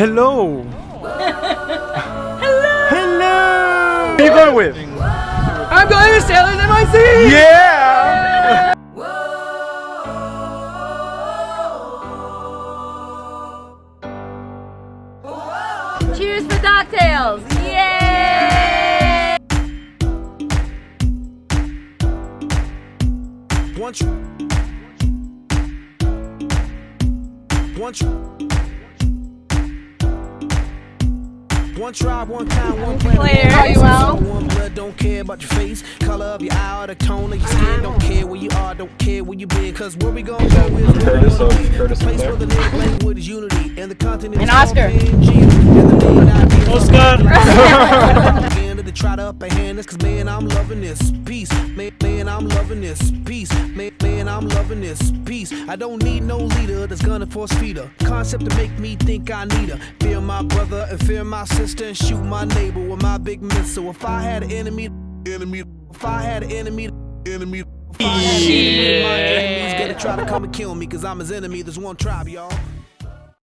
Hello. Hello. Hello. Who are you going with? I'm going to Sailors NYC. Yeah. Cheers for Docktails! Yay! One tribe, one kind, one planet. Claire, are you well? One blood, don't care about your face, color of your eye, or the tone of your skin. Don't care where you are, don't care where you been. Cause where we gon' go is Curtis of Curtis place and where the native language is unity, and the continent And is Oscar. Oscar. To try to upper hand this, cause man, I'm loving this peace. Man, I'm loving this peace. Man, I'm loving this peace. I don't need no leader that's gonna force feed her. Concept to make me think I need her. Fear my brother and fear my sister and shoot my neighbor with my big missile. If I had an enemy. If I had an enemy. If I had an enemy, my enemy's gonna try to come and kill me, cause I'm his enemy. There's one tribe, y'all.